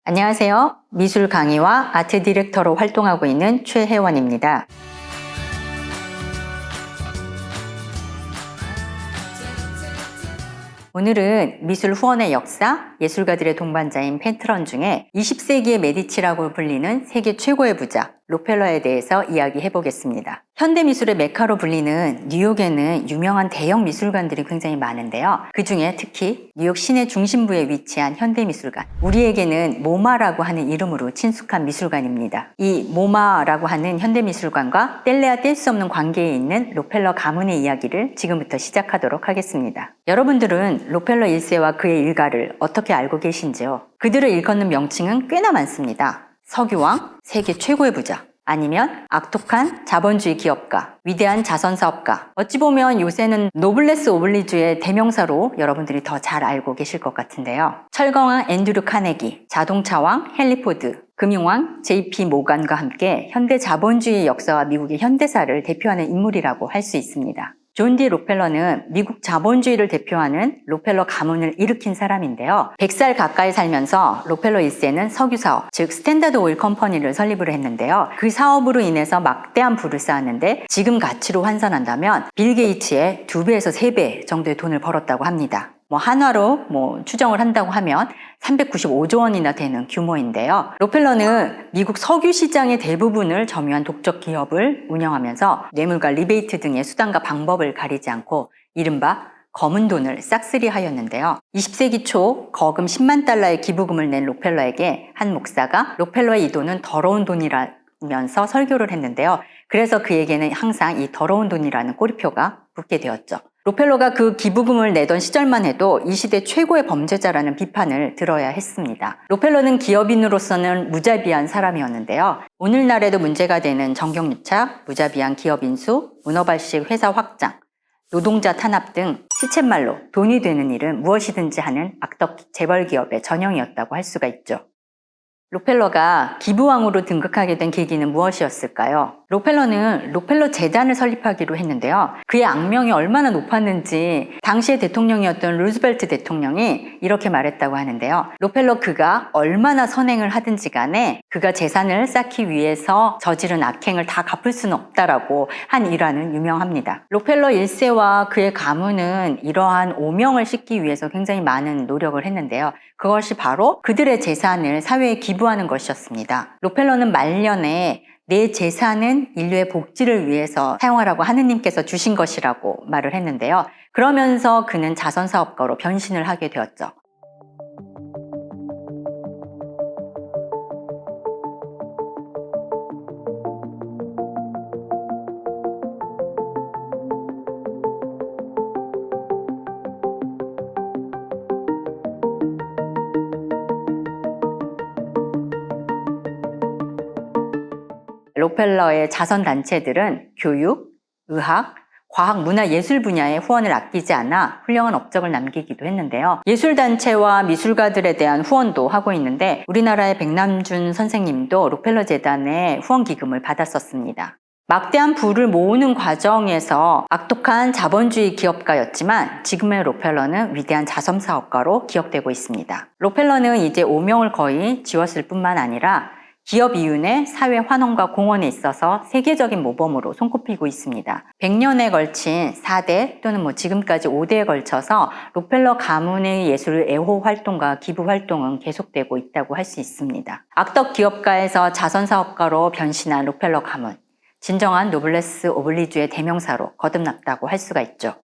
안녕하세요. 미술 강의와 아트 디렉터로 활동하고 있는 최혜원입니다. 오늘은 미술 후원의 역사, 예술가들의 동반자인 페트런 중에 20세기의 메디치라고 불리는 세계 최고의 부자 록펠러에 대해서 이야기해 보겠습니다. 현대미술의 메카로 불리는 뉴욕에는 유명한 대형 미술관들이 굉장히 많은데요. 그 중에 특히 뉴욕 시내 중심부에 위치한 현대미술관, 우리에게는 모마라고 하는 이름으로 친숙한 미술관입니다. 이 모마라고 하는 현대미술관과 뗄래야 뗄 수 없는 관계에 있는 록펠러 가문의 이야기를 지금부터 시작하도록 하겠습니다. 여러분들은 록펠러 1세와 그의 일가를 어떻게 알고 계신지요? 그들을 일컫는 명칭은 꽤나 많습니다. 석유왕, 세계 최고의 부자, 아니면 악독한 자본주의 기업가, 위대한 자선사업가. 어찌 보면 요새는 노블레스 오블리주의 대명사로 여러분들이 더 잘 알고 계실 것 같은데요. 철거왕 앤드류 카네기, 자동차왕 헨리 포드, 금융왕 JP 모간과 함께 현대 자본주의 역사와 미국의 현대사를 대표하는 인물이라고 할 수 있습니다. 존 D 록펠러는 미국 자본주의를 대표하는 록펠러 가문을 일으킨 사람인데요. 100살 가까이 살면서 록펠러 1세는 석유사업, 즉 스탠다드 오일 컴퍼니를 설립을 했는데요. 그 사업으로 인해서 막대한 부를 쌓았는데 지금 가치로 환산한다면 빌 게이츠의 2배에서 3배 정도의 돈을 벌었다고 합니다. 한화로 추정을 한다고 하면 395조 원이나 되는 규모인데요. 록펠러는 미국 석유 시장의 대부분을 점유한 독적 기업을 운영하면서 뇌물과 리베이트 등의 수단과 방법을 가리지 않고 이른바 검은 돈을 싹쓸이 하였는데요. 20세기 초 거금 10만 달러의 기부금을 낸 록펠러에게 한 목사가 록펠러의 이 돈은 더러운 돈이라면서 설교를 했는데요. 그래서 그에게는 항상 이 더러운 돈이라는 꼬리표가 붙게 되었죠. 록펠러가 그 기부금을 내던 시절만 해도 이 시대 최고의 범죄자라는 비판을 들어야 했습니다. 록펠러는 기업인으로서는 무자비한 사람이었는데요. 오늘날에도 문제가 되는 정경유착, 무자비한 기업 인수, 문어발식 회사 확장, 노동자 탄압 등 시쳇말로 돈이 되는 일은 무엇이든지 하는 악덕 재벌기업의 전형이었다고 할 수가 있죠. 록펠러가 기부왕으로 등극하게 된 계기는 무엇이었을까요? 록펠러는 록펠러 재단을 설립하기로 했는데요. 그의 악명이 얼마나 높았는지 당시의 대통령이었던 루즈벨트 대통령이 이렇게 말했다고 하는데요. 록펠러 그가 얼마나 선행을 하든지 간에 그가 재산을 쌓기 위해서 저지른 악행을 다 갚을 수는 없다라고 한 일화는 유명합니다. 록펠러 1세와 그의 가문은 이러한 오명을 씻기 위해서 굉장히 많은 노력을 했는데요. 그것이 바로 그들의 재산을 사회에 기부하는 것이었습니다. 록펠러는 말년에 내 재산은 인류의 복지를 위해서 사용하라고 하느님께서 주신 것이라고 말을 했는데요. 그러면서 그는 자선사업가로 변신을 하게 되었죠. 록펠러의 자선단체들은 교육, 의학, 과학, 문화, 예술 분야에 후원을 아끼지 않아 훌륭한 업적을 남기기도 했는데요. 예술단체와 미술가들에 대한 후원도 하고 있는데 우리나라의 백남준 선생님도 록펠러 재단의 후원 기금을 받았었습니다. 막대한 부를 모으는 과정에서 악독한 자본주의 기업가였지만 지금의 록펠러는 위대한 자선사업가로 기억되고 있습니다. 록펠러는 이제 오명을 거의 지웠을 뿐만 아니라 기업 이윤의 사회 환원과 공헌에 있어서 세계적인 모범으로 손꼽히고 있습니다. 100년에 걸친 4대 또는 지금까지 5대에 걸쳐서 록펠러 가문의 예술 애호 활동과 기부 활동은 계속되고 있다고 할 수 있습니다. 악덕 기업가에서 자선사업가로 변신한 록펠러 가문, 진정한 노블레스 오블리주의 대명사로 거듭났다고 할 수가 있죠.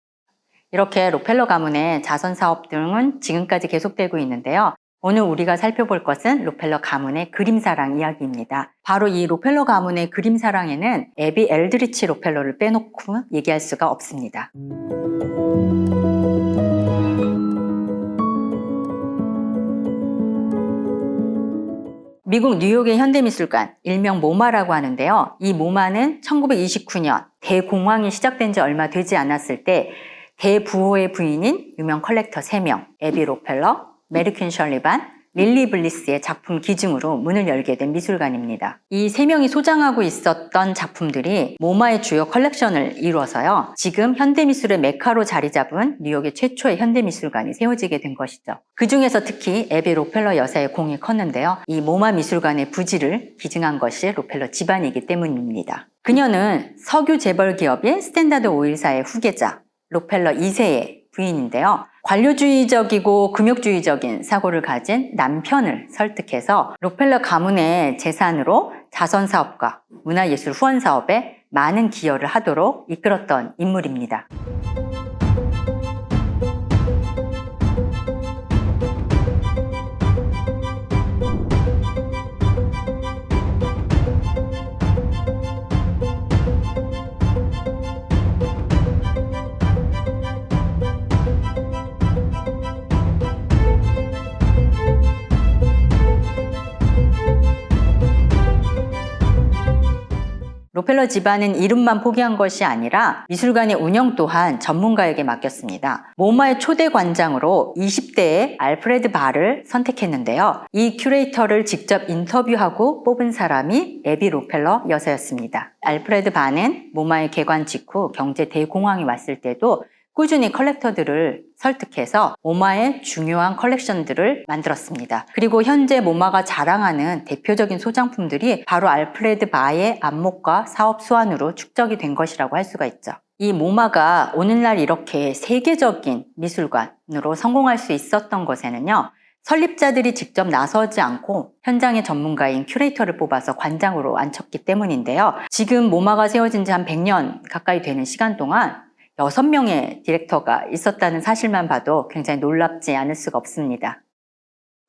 이렇게 록펠러 가문의 자선사업 등은 지금까지 계속되고 있는데요. 오늘 우리가 살펴볼 것은 록펠러 가문의 그림사랑 이야기입니다. 바로 이 록펠러 가문의 그림사랑에는 애비 엘드리치 록펠러를 빼놓고 얘기할 수가 없습니다. 미국 뉴욕의 현대미술관, 일명 모마라고 하는데요. 이 모마는 1929년 대공황이 시작된 지 얼마 되지 않았을 때 대부호의 부인인 유명 컬렉터 3명, 애비 록펠러, 메리 퀸 셜리반, 릴리 블리스의 작품 기증으로 문을 열게 된 미술관입니다. 이 세 명이 소장하고 있었던 작품들이 모마의 주요 컬렉션을 이루어서요. 지금 현대미술의 메카로 자리 잡은 뉴욕의 최초의 현대미술관이 세워지게 된 것이죠. 그 중에서 특히 에비 로펠러 여사의 공이 컸는데요. 이 모마 미술관의 부지를 기증한 것이 로펠러 집안이기 때문입니다. 그녀는 석유 재벌 기업인 스탠다드 오일사의 후계자 로펠러 2세의 부인인데요. 관료주의적이고 금욕주의적인 사고를 가진 남편을 설득해서 로펠러 가문의 재산으로 자선사업과 문화예술 후원 사업에 많은 기여를 하도록 이끌었던 인물입니다. 로펠러 집안은 이름만 포기한 것이 아니라 미술관의 운영 또한 전문가에게 맡겼습니다. 모마의 초대 관장으로 20대의 알프레드 바를 선택했는데요. 이 큐레이터를 직접 인터뷰하고 뽑은 사람이 에비 로펠러 여사였습니다. 알프레드 바는 모마의 개관 직후 경제 대공황이 왔을 때도 꾸준히 컬렉터들을 설득해서 모마의 중요한 컬렉션들을 만들었습니다. 그리고 현재 모마가 자랑하는 대표적인 소장품들이 바로 알프레드 바의 안목과 사업 수완으로 축적이 된 것이라고 할 수가 있죠. 이 모마가 오늘날 이렇게 세계적인 미술관으로 성공할 수 있었던 것에는요. 설립자들이 직접 나서지 않고 현장의 전문가인 큐레이터를 뽑아서 관장으로 앉혔기 때문인데요. 지금 모마가 세워진 지 한 100년 가까이 되는 시간 동안 6명의 디렉터가 있었다는 사실만 봐도 굉장히 놀랍지 않을 수가 없습니다.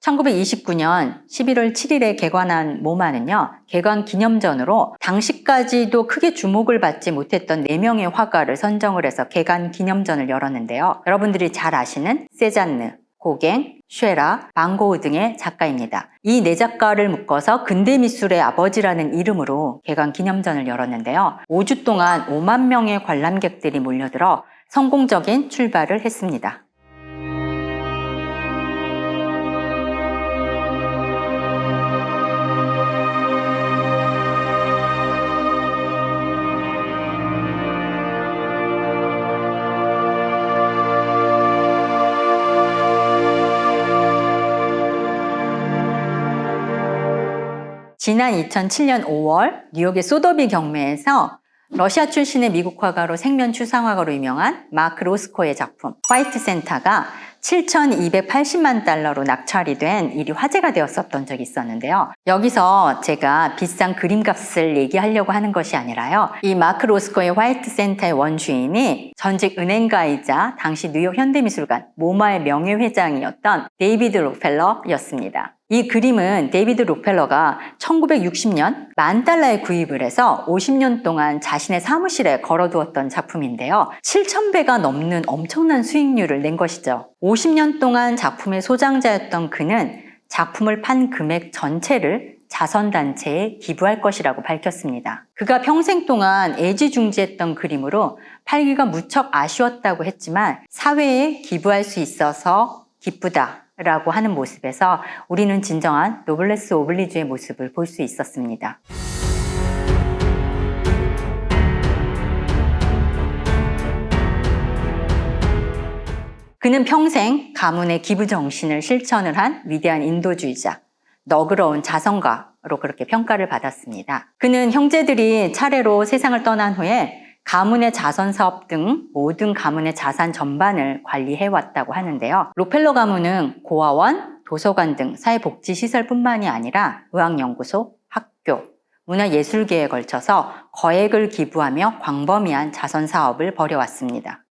1929년 11월 7일에 개관한 모마는요, 개관 기념전으로 당시까지도 크게 주목을 받지 못했던 4명의 화가를 선정을 해서 개관 기념전을 열었는데요. 여러분들이 잘 아시는 세잔느, 고갱, 쉐라, 방고우 등의 작가입니다. 이 4작가를 묶어서 근대미술의 아버지라는 이름으로 개관 기념전을 열었는데요. 5주 동안 5만 명의 관람객들이 몰려들어 성공적인 출발을 했습니다. 지난 2007년 5월 뉴욕의 소더비 경매에서 러시아 출신의 미국 화가로 생면 추상화가로 유명한 마크 로스코의 작품 화이트 센타가 7,280만 달러로 낙찰이 된 일이 화제가 되었었던 적이 있었는데요. 여기서 제가 비싼 그림값을 얘기하려고 하는 것이 아니라요. 이 마크 로스코의 화이트 센타의 원주인이 전직 은행가이자 당시 뉴욕 현대미술관 모마의 명예회장이었던 데이비드 로펠러였습니다. 이 그림은 데이비드 로펠러가 1960년 $10,000에 구입을 해서 50년 동안 자신의 사무실에 걸어두었던 작품인데요. 7,000배가 넘는 엄청난 수익률을 낸 것이죠. 50년 동안 작품의 소장자였던 그는 작품을 판 금액 전체를 자선단체에 기부할 것이라고 밝혔습니다. 그가 평생 동안 애지중지했던 그림으로 팔기가 무척 아쉬웠다고 했지만 사회에 기부할 수 있어서 기쁘다 라고 하는 모습에서 우리는 진정한 노블레스 오블리주의 모습을 볼 수 있었습니다. 그는 평생 가문의 기부 정신을 실천을 한 위대한 인도주의자, 너그러운 자선가로 그렇게 평가를 받았습니다. 그는 형제들이 차례로 세상을 떠난 후에 가문의 자선사업 등 모든 가문의 자산 전반을 관리해왔다고 하는데요. 로펠러 가문은 고아원, 도서관 등 사회복지시설뿐만이 아니라 의학연구소, 학교, 문화예술계에 걸쳐서 거액을 기부하며 광범위한 자선사업을 벌여왔습니다.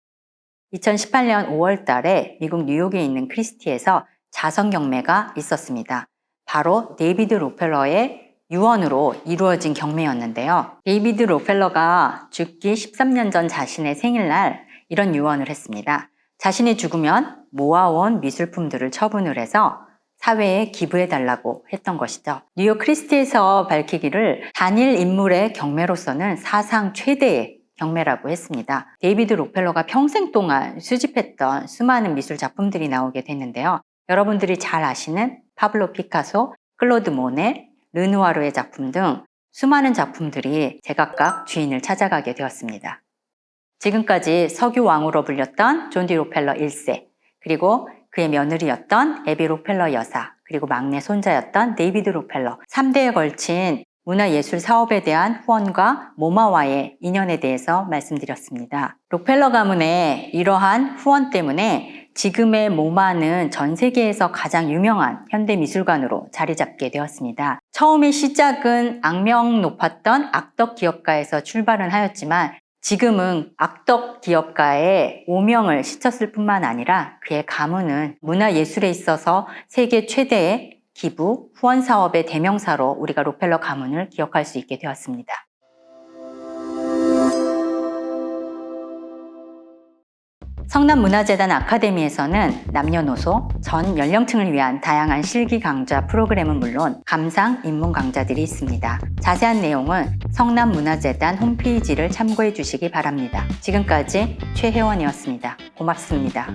2018년 5월 달에 미국 뉴욕에 있는 크리스티에서 자선경매가 있었습니다. 바로 데이비드 로펠러의 유언으로 이루어진 경매였는데요. 데이비드 로펠러가 죽기 13년 전 자신의 생일날 이런 유언을 했습니다. 자신이 죽으면 모아온 미술품들을 처분을 해서 사회에 기부해달라고 했던 것이죠. 뉴욕 크리스티에서 밝히기를 단일 인물의 경매로서는 사상 최대의 경매라고 했습니다. 데이비드 로펠러가 평생 동안 수집했던 수많은 미술 작품들이 나오게 됐는데요. 여러분들이 잘 아시는 파블로 피카소, 클로드 모네, 르누아르의 작품 등 수많은 작품들이 제각각 주인을 찾아가게 되었습니다. 지금까지 석유 왕으로 불렸던 존 디 록펠러 1세, 그리고 그의 며느리였던 애비 록펠러 여사, 그리고 막내 손자였던 데이비드 록펠러 3대에 걸친 문화예술 사업에 대한 후원과 모마와의 인연에 대해서 말씀드렸습니다. 록펠러 가문의 이러한 후원 때문에 지금의 모마는 전 세계에서 가장 유명한 현대미술관으로 자리 잡게 되었습니다. 처음의 시작은 악명 높았던 악덕 기업가에서 출발은 하였지만 지금은 악덕 기업가의 오명을 씻었을 뿐만 아니라 그의 가문은 문화예술에 있어서 세계 최대의 기부, 후원 사업의 대명사로 우리가 록펠러 가문을 기억할 수 있게 되었습니다. 성남문화재단 아카데미에서는 남녀노소 전 연령층을 위한 다양한 실기 강좌 프로그램은 물론 감상 입문 강좌들이 있습니다. 자세한 내용은 성남문화재단 홈페이지를 참고해 주시기 바랍니다. 지금까지 최혜원이었습니다. 고맙습니다.